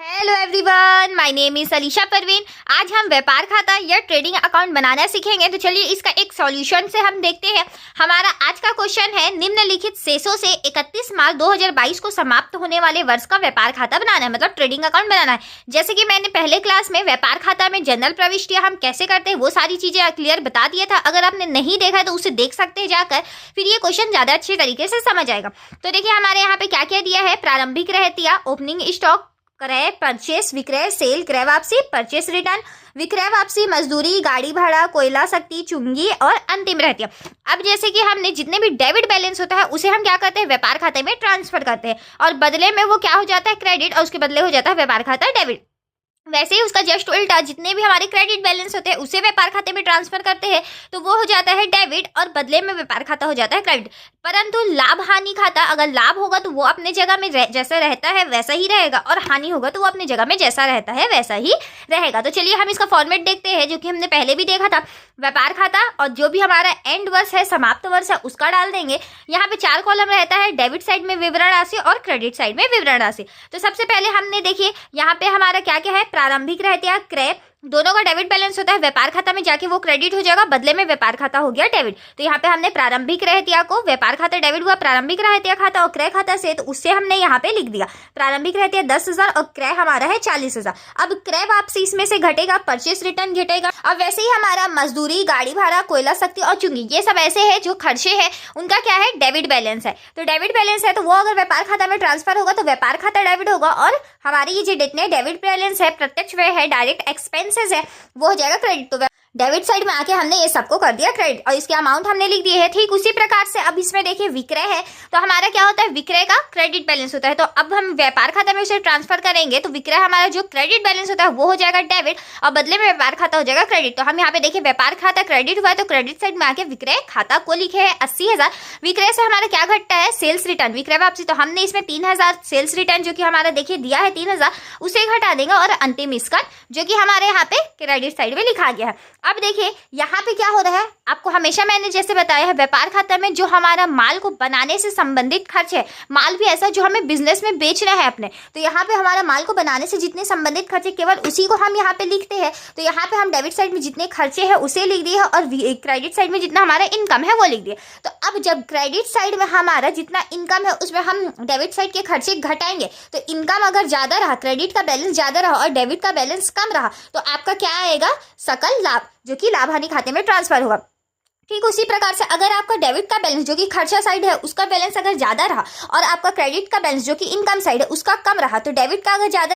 Hello everyone, my name is Alisha Parveen. आज हम व्यापार खाता या ट्रेडिंग अकाउंट बनाना सीखेंगे। तो चलिए इसका एक सॉल्यूशन से हम देखते हैं। हमारा आज का क्वेश्चन है, निम्नलिखित शेषों से 31 मार्च 2022 को समाप्त होने वाले वर्ष का व्यापार खाता बनाना है, मतलब ट्रेडिंग अकाउंट बनाना है। जैसे कि मैंने पहले क्लास में व्यापार खाता में जनरल प्रविष्टियां हम कैसे करते हैं वो सारी चीजें क्लियर बता दिया था। अगर आपने नहीं देखा तो उसे देख सकते हैं जाकर, फिर ये क्वेश्चन ज्यादा अच्छे तरीके से समझ आएगा। तो देखिए हमारे यहाँ पे क्या क्या दिया है। प्रारंभिक रहतिया, ओपनिंग स्टॉक, क्रय, परचेस, विक्रय, सेल, क्रय वापसी, परचेस रिटर्न, विक्रय वापसी, मजदूरी, गाड़ी भाड़ा, कोयला शक्ति, चुंगी और अंतिम रहतिया। अब जैसे कि हमने जितने भी डेबिट बैलेंस होता है उसे हम क्या करते हैं, व्यापार खाते में ट्रांसफर करते हैं और बदले में वो क्या हो जाता है, क्रेडिट, और उसके बदले हो जाता है व्यापार खाता डेबिट। वैसे ही उसका जस्ट उल्टा जितने भी हमारे क्रेडिट बैलेंस होते हैं उसे व्यापार खाते में ट्रांसफर करते हैं तो वो हो जाता है डेबिट और बदले में व्यापार खाता हो जाता है क्रेडिट। परंतु लाभ हानि खाता, अगर लाभ होगा तो वो अपने जगह में जैसा रहता है वैसा ही रहेगा और हानि होगा तो वो अपने जगह में जैसा रहता है वैसा ही रहेगा। तो चलिए हम इसका फॉर्मेट देखते हैं जो कि हमने पहले भी देखा था। व्यापार खाता और जो भी हमारा एंड वर्ष है, समाप्त वर्ष है, उसका डाल देंगे। यहाँ पे 4 कॉलम रहता है, डेबिट साइड में विवरण राशि और क्रेडिट साइड में विवरण राशि। तो सबसे पहले हमने देखिए यहाँ पे हमारा क्या क्या है, प्रारंभिक रहतिया, क्रय, दोनों का डेबिट बैलेंस होता है। व्यापार खाता में जाके वो क्रेडिट हो जाएगा, बदले में व्यापार खाता हो गया डेबिट। तो यहाँ पे हमने प्रारंभिक रहतिया को, व्यापार खाता डेबिट हुआ, प्रारंभिक रहतिया खाता और क्रय खाता से, तो उससे हमने यहाँ पे लिख दिया प्रारंभिक रहतिया 10,000 और क्रय हमारा है 40,000। अब क्रय वापसी इसमें से घटेगा, परचेस रिटर्न घटेगा। अब वैसे ही हमारा मजदूरी, गाड़ी भाड़ा, कोयला शक्ति और चुंगी, ये सब ऐसे है जो खर्चे है उनका क्या है, डेबिट बैलेंस है। तो डेबिट बैलेंस है तो वो अगर व्यापार खाता में ट्रांसफर होगा तो व्यापार खाता डेबिट होगा और हमारी ये जो डेबिट बैलेंस है, प्रत्यक्ष व्यय है, डायरेक्ट एक्सपेंसेस है, वो हो जाएगा क्रेडिट। तो डेबिट साइड में आके हमने ये सबको कर दिया क्रेडिट और इसके अमाउंट हमने लिख दिए है। ठीक उसी प्रकार से अब इसमें देखिए विक्रय है तो हमारा क्या होता है, विक्रय का क्रेडिट बैलेंस होता है। तो अब हम व्यापार खाता में उसे ट्रांसफर करेंगे तो विक्रय हमारा जो क्रेडिट बैलेंस होता है वो हो जाएगा डेबिट और बदले में व्यापार खाता हो जाएगा क्रेडिट। तो हम यहाँ पे देखिए व्यापार खाता क्रेडिट हुआ है तो क्रेडिट साइड में आके विक्रय खाता को लिखे है 80,000। विक्रय से हमारा क्या घटता है, सेल्स रिटर्न, विक्रय वापसी। तो हमने इसमें 3,000 सेल्स रिटर्न जो कि हमारा देखिए दिया है 3,000, उसे घटा देंगे और अंतिम स्कन जो कि हमारे यहाँ पे क्रेडिट साइड में लिखा गया है। अब देखिए यहाँ पे क्या हो रहा है, आपको हमेशा मैंने जैसे बताया है व्यापार खाता में जो हमारा माल को बनाने से संबंधित खर्च है, माल भी ऐसा जो हमें बिजनेस में बेचना है अपने, तो यहाँ पे हमारा माल को बनाने से जितने संबंधित खर्चे केवल उसी को हम यहाँ पे लिखते हैं। तो यहाँ पे हम डेबिट साइड में जितने खर्चे हैं उसे लिख दिए और क्रेडिट साइड में जितना हमारा इनकम है वो लिख दिए। तो अब जब क्रेडिट साइड में हमारा जितना इनकम है उसमें हम डेबिट साइड के खर्चे घटाएंगे तो इनकम अगर ज्यादा रहा, क्रेडिट का बैलेंस ज्यादा रहा और डेबिट का बैलेंस कम रहा तो आपका क्या आएगा, सकल लाभ, जो कि लाभ हानि खाते में ट्रांसफर होगा। ठीक उसी प्रकार से अगर आपका डेबिट का बैलेंस जो कि खर्चा साइड है उसका बैलेंस अगर ज्यादा रहा और आपका क्रेडिट का बैलेंस जो कि इनकम साइड है उसका कम रहा, तो डेबिट का अगर ज्यादा